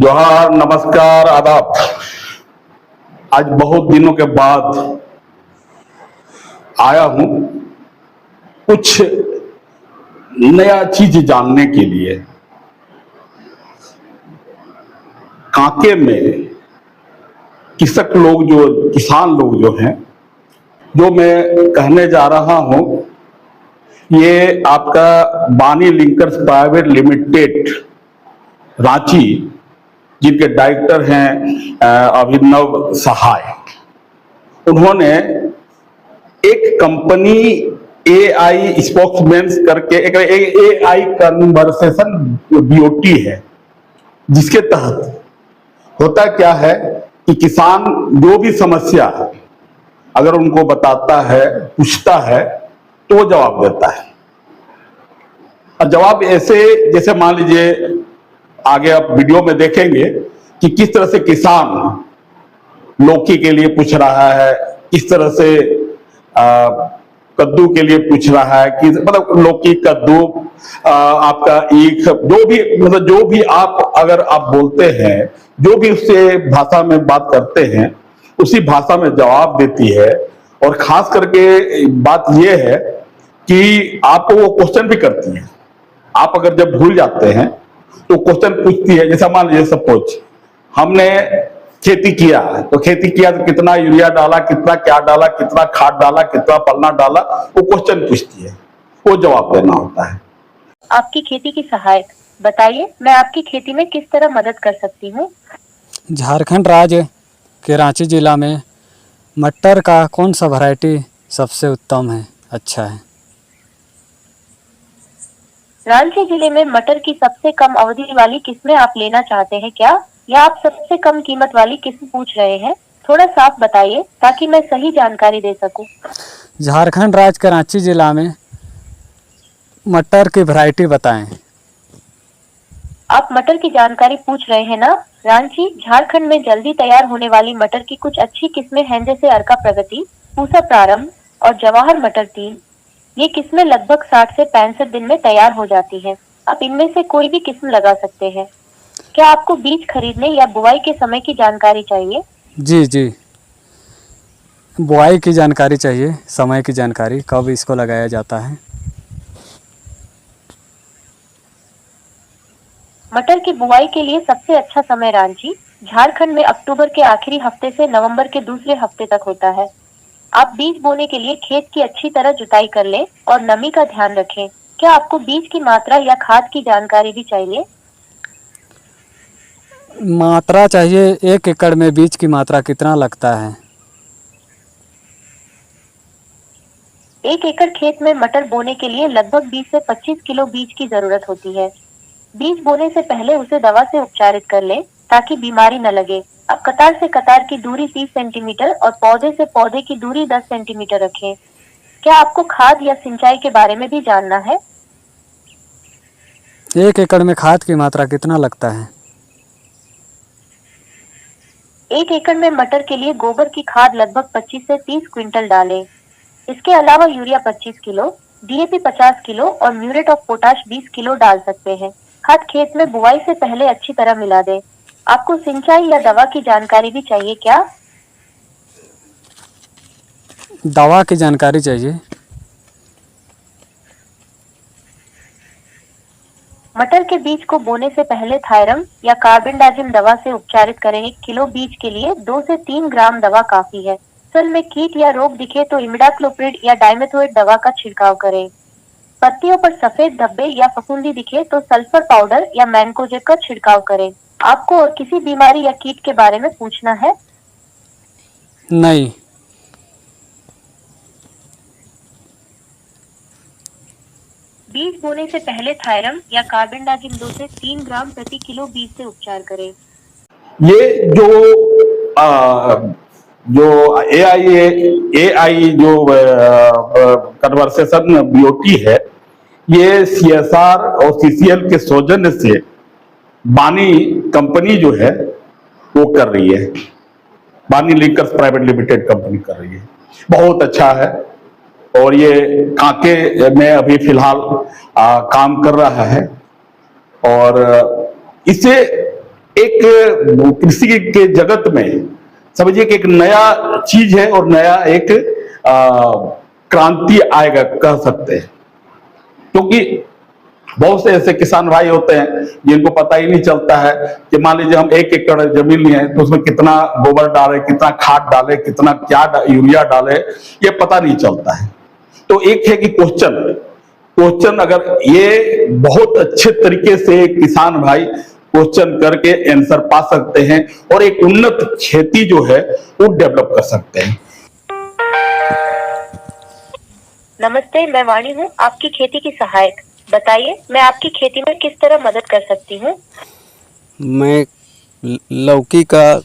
जोहार, नमस्कार, आदाब। आज बहुत दिनों के बाद आया हूं कुछ नया चीज जानने के लिए। कांके में कृषक लोग जो किसान लोग जो हैं, जो मैं कहने जा रहा हूं, ये आपका बानी लिंकर्स प्राइवेट लिमिटेड रांची, जिनके डायरेक्टर हैं अभिनव सहाय, उन्होंने एक कंपनी एआई स्पोक्समैन करके एक एआई कन्वर्सेशन बीओटी है, जिसके तहत होता क्या है कि किसान जो भी समस्या अगर उनको बताता है, पूछता है, तो वो जवाब देता है। और जवाब ऐसे, जैसे मान लीजिए आगे आप वीडियो में देखेंगे कि किस तरह से किसान लौकी के लिए पूछ रहा है, किस तरह से कद्दू के लिए पूछ रहा है, कि मतलब लौकी, कद्दू, आपका ईख, जो भी मतलब जो भी आप अगर आप बोलते हैं, जो भी उससे भाषा में बात करते हैं, उसी भाषा में जवाब देती है। और खास करके बात यह है कि आपको वो क्वेश्चन भी करती है। आप अगर जब भूल जाते हैं तो क्वेश्चन पूछती है। जैसा मान लीजिए सपोज हमने खेती किया, तो खेती किया तो कितना यूरिया डाला, कितना क्या डाला, कितना खाद डाला, कितना पलना डाला, वो क्वेश्चन पूछती है, वो जवाब देना होता है। आपकी खेती की सहायक बताइए, मैं आपकी खेती में किस तरह मदद कर सकती हूँ। झारखंड राज्य के रांची जिला में मटर का कौन सा वैरायटी सबसे उत्तम है, अच्छा है। रांची जिले में मटर की सबसे कम अवधि वाली किस्में आप लेना चाहते हैं क्या, या आप सबसे कम कीमत वाली किस्म पूछ रहे हैं? थोड़ा साफ बताइए ताकि मैं सही जानकारी दे सकूं। झारखंड राज्य के रांची जिला में मटर की वैरायटी बताएं। आप मटर की जानकारी पूछ रहे हैं ना। रांची झारखंड में जल्दी तैयार होने वाली मटर की कुछ अच्छी किस्में हैं, जैसे अर्का प्रगति, पूसा प्रारंभ और जवाहर मटर 3। ये किस्में लगभग 60 से 65 दिन में तैयार हो जाती हैं। आप इनमें से कोई भी किस्म लगा सकते हैं। क्या आपको बीज खरीदने या बुआई के समय की जानकारी चाहिए? जी, बुआई की जानकारी चाहिए, समय की जानकारी, कब इसको लगाया जाता है। मटर की बुआई के लिए सबसे अच्छा समय रांची झारखंड में अक्टूबर के आखिरी हफ्ते से नवंबर के दूसरे हफ्ते तक होता है। आप बीज बोने के लिए खेत की अच्छी तरह जुताई कर लें और नमी का ध्यान रखें। क्या आपको बीज की मात्रा या खाद की जानकारी भी चाहिए? मात्रा चाहिए, 1 एकड़ में बीज की मात्रा कितना लगता है? 1 एकड़ खेत में मटर बोने के लिए लगभग 20 से 25 किलो बीज की जरूरत होती है। बीज बोने से पहले उसे दवा से उपचारित कर लें ताकि बीमारी न लगे। अब कतार से कतार की दूरी 30 सेंटीमीटर और पौधे से पौधे की दूरी 10 सेंटीमीटर रखें। क्या आपको खाद या सिंचाई के बारे में भी जानना है? 1 एकड़ में खाद की मात्रा कितना लगता है? 1 एकड़ में मटर के लिए गोबर की खाद लगभग 25 से 30 क्विंटल डालें। इसके अलावा यूरिया 25 किलो, डीएपी 50 किलो और म्यूरेट ऑफ पोटाश 20 किलो डाल सकते हैं। खाद खेत में बुआई से पहले अच्छी तरह मिला दें। आपको सिंचाई या दवा की जानकारी भी चाहिए क्या? दवा की जानकारी चाहिए। मटर के बीज को बोने से पहले थायरम या कार्बेंडाजिम दवा से उपचारित करें। 1 किलो बीज के लिए 2 से 3 ग्राम दवा काफी है। फसल में कीट या रोग दिखे तो इमिडाक्लोप्रिड या डाइमेथोएट दवा का छिड़काव करें। पत्तियों पर सफेद धब्बे या फफूंदी दिखे तो सल्फर पाउडर या मैंकोजेब का छिड़काव करें। आपको और किसी बीमारी या कीट के बारे में पूछना है? नहीं। बीज बोने से पहले थायरम या कार्बेंडाजिम 2 से 3 ग्राम प्रति किलो बीज से उपचार करें। ये जो एआई जो कन्वर्सेशन बीओटी है, ये सीएसआर और सीसीएल के सौजन्य से बानी कंपनी जो है वो कर रही है। बानी लिंकर्स प्राइवेट लिमिटेड कंपनी कर रही है। बहुत अच्छा है। और ये कांके में अभी फिलहाल काम कर रहा है। और इसे एक कृषि के जगत में समझिए कि एक नया चीज है और नया एक क्रांति आएगा कह सकते हैं। क्योंकि बहुत से ऐसे किसान भाई होते हैं जिनको पता ही नहीं चलता है कि मान लीजिए हम 1 एकड़ जमीन लिए हैं तो उसमें कितना गोबर डाले, कितना खाद डाले, कितना यूरिया डाले, ये पता नहीं चलता है। तो एक है कि क्वेश्चन अगर ये बहुत अच्छे तरीके से किसान भाई क्वेश्चन करके आंसर पा सकते हैं और एक उन्नत खेती जो है वो डेवलप कर सकते हैं। नमस्ते, मैं वाणी हूँ, आपकी खेती की सहायक। बताइए मैं आपकी खेती में किस तरह मदद कर सकती हूँ। मैं लौकी का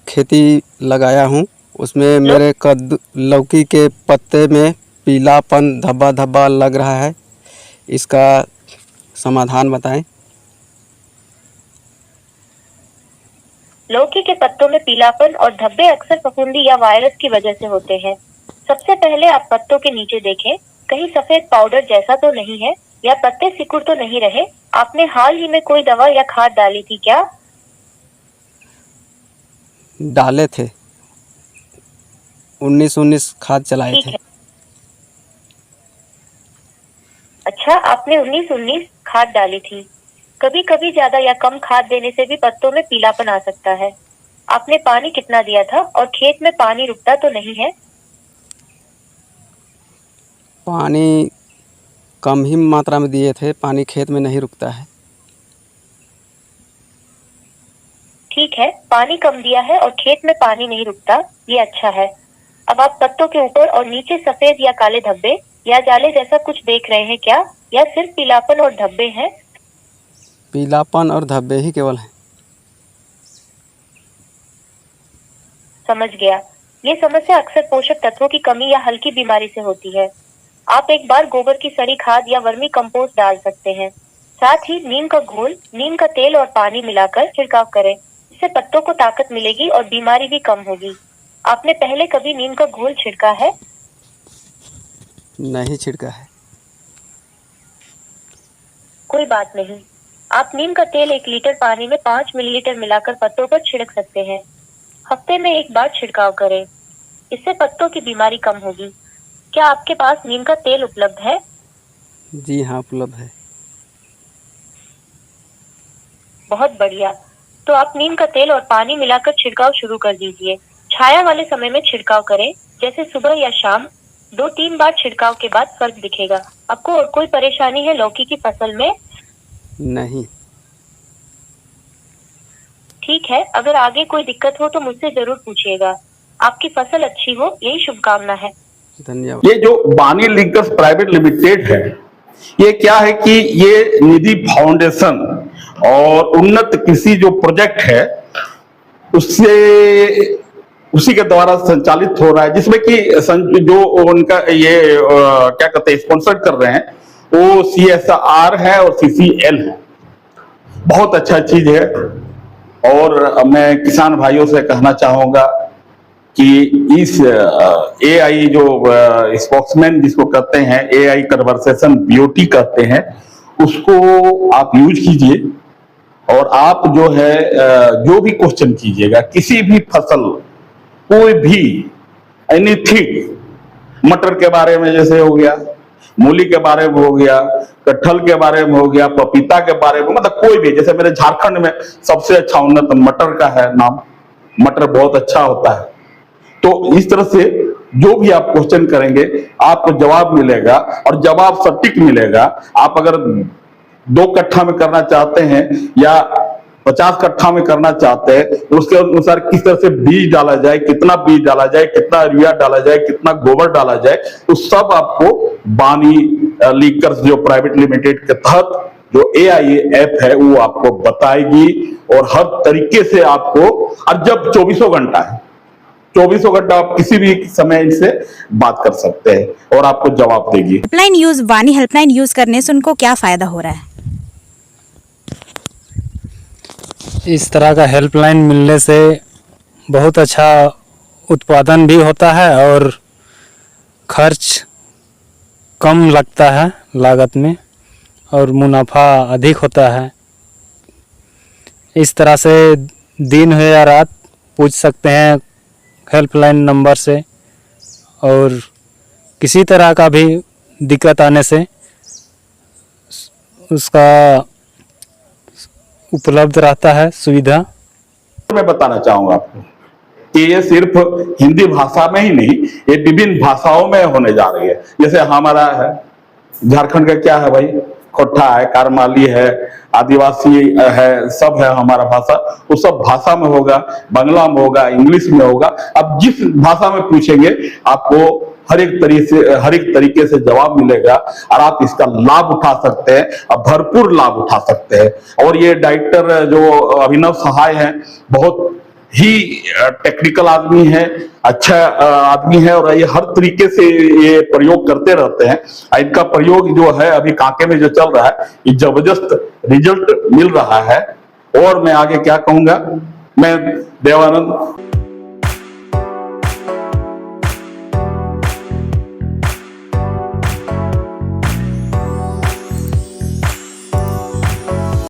खेती लगाया हूँ, उसमें मेरे लौकी के पत्ते में पीलापन धब्बा धब्बा लग रहा है, इसका समाधान बताएं। लौकी के पत्तों में पीलापन और धब्बे अक्सर फफूंदी या वायरस की वजह से होते हैं। सबसे पहले आप पत्तों के नीचे देखें, कहीं सफेद पाउडर जैसा तो नहीं है या पत्ते सिकुड़ तो नहीं रहे। आपने हाल ही में कोई दवा या खाद डाली थी क्या? डाले थे, 19 खाद चलाए थे। अच्छा, आपने 19 खाद डाली थी। कभी कभी ज्यादा या कम खाद देने से भी पत्तों में पीलापन आ सकता है। आपने पानी कितना दिया था और खेत में पानी रुकता तो नहीं है? पानी कम ही मात्रा में दिए थे, पानी खेत में नहीं रुकता है। ठीक है, पानी कम दिया है और खेत में पानी नहीं रुकता, ये अच्छा है। अब आप पत्तों के ऊपर और नीचे सफेद या काले धब्बे या जाले जैसा कुछ देख रहे हैं क्या, या सिर्फ पीलापन और धब्बे हैं? पीलापन और धब्बे ही केवल हैं। समझ गया। ये समस्या अक्सर पोषक तत्वों की कमी या हल्की बीमारी से होती है। आप एक बार गोबर की सड़ी खाद या वर्मी कंपोस्ट डाल सकते हैं। साथ ही नीम का घोल, नीम का तेल और पानी मिलाकर छिड़काव करें। इससे पत्तों को ताकत मिलेगी और बीमारी भी कम होगी। आपने पहले कभी नीम का घोल छिड़का है? नहीं छिड़का है। कोई बात नहीं, आप नीम का तेल 1 लीटर पानी में 5 मिलीलीटर मिलाकर पत्तों पर छिड़क सकते हैं। हफ्ते में 1 बार छिड़काव करें, इससे पत्तों की बीमारी कम होगी। क्या आपके पास नीम का तेल उपलब्ध है? जी हाँ, उपलब्ध है। बहुत बढ़िया। तो आप नीम का तेल और पानी मिलाकर छिड़काव शुरू कर दीजिए। छाया वाले समय में छिड़काव करें, जैसे सुबह या शाम। 2-3 बार छिड़काव के बाद फर्क दिखेगा। आपको और कोई परेशानी है लौकी की फसल में? नहीं। ठीक है, अगर आगे कोई दिक्कत हो तो मुझसे जरूर पूछिएगा। आपकी फसल अच्छी हो, यही शुभकामना है। धन्यवाद। ये जो वाणी लिंकर्स प्राइवेट लिमिटेड है, ये क्या है कि ये निधि फाउंडेशन और उन्नत कृषि जो प्रोजेक्ट है उससे उसी के द्वारा संचालित हो रहा है, जिसमें कि जो उनका ये क्या कहते हैं स्पॉन्सर कर रहे हैं वो CSR है और CCL है। बहुत अच्छा चीज है। और मैं किसान भाइयों से कहना चाहूंगा कि इस AI जो स्पोक्समैन जिसको कहते हैं, AI कन्वर्सेशन BOT कहते हैं, उसको आप यूज कीजिए और आप जो है जो भी क्वेश्चन कीजिएगा, किसी भी फसल, कोई भी एनीथिंग, मटर के बारे में जैसे हो गया, मूली के बारे में हो गया, कटहल के बारे में हो गया, पपीता के बारे में, मतलब कोई भी, जैसे मेरे झारखंड में सबसे अच्छा उन्नत मटर का है नाम, मटर बहुत अच्छा होता है। तो इस तरह से जो भी आप क्वेश्चन करेंगे आपको जवाब मिलेगा और जवाब सटीक मिलेगा। आप अगर 2 कट्ठा में करना चाहते हैं या 50 कट्ठा में करना चाहते हैं तो उसके अनुसार किस तरह से बीज डाला जाए, कितना बीज डाला जाए, कितना यूरिया डाला जाए, कितना गोबर डाला जाए, तो सब आपको वाणी लिंकर्स जो प्राइवेट लिमिटेड के तहत जो AI ऐप है वो आपको बताएगी और हर तरीके से आपको, और जब 24 घंटा है, 24 घंटा आप किसी भी समय इनसे बात कर सकते हैं और आपको जवाब देगी। हेल्पलाइन यूज, वाणी हेल्पलाइन यूज करने से उनको क्या फायदा हो रहा है? इस तरह का हेल्पलाइन मिलने से बहुत अच्छा उत्पादन भी होता है और खर्च कम लगता है लागत में और मुनाफा अधिक होता है। इस तरह से दिन हो या रात पूछ सकते हैं हेल्पलाइन नंबर से, और किसी तरह का भी दिक्कत आने से उसका उपलब्ध रहता है सुविधा। मैं बताना चाहूंगा आपको कि ये सिर्फ हिंदी भाषा में ही नहीं, ये विभिन्न भाषाओं में होने जा रही है। जैसे हमारा है झारखंड का क्या है भाई, खोट्ठा है, कारमाली है, आदिवासी है, सब है हमारा भाषा, वो सब भाषा में होगा, बांग्ला में होगा, इंग्लिश में होगा। अब जिस भाषा में पूछेंगे आपको हर एक तरीके से जवाब मिलेगा और आप इसका लाभ उठा सकते हैं और भरपूर लाभ उठा सकते हैं। और ये डायरेक्टर जो अभिनव सहाय हैं, बहुत ही टेक्निकल आदमी है, अच्छा आदमी है, और ये हर तरीके से ये प्रयोग करते रहते हैं। इनका प्रयोग जो है अभी कांके में जो चल रहा है, ये जबरदस्त रिजल्ट मिल रहा है। और मैं आगे क्या कहूंगा, मैं देवानंद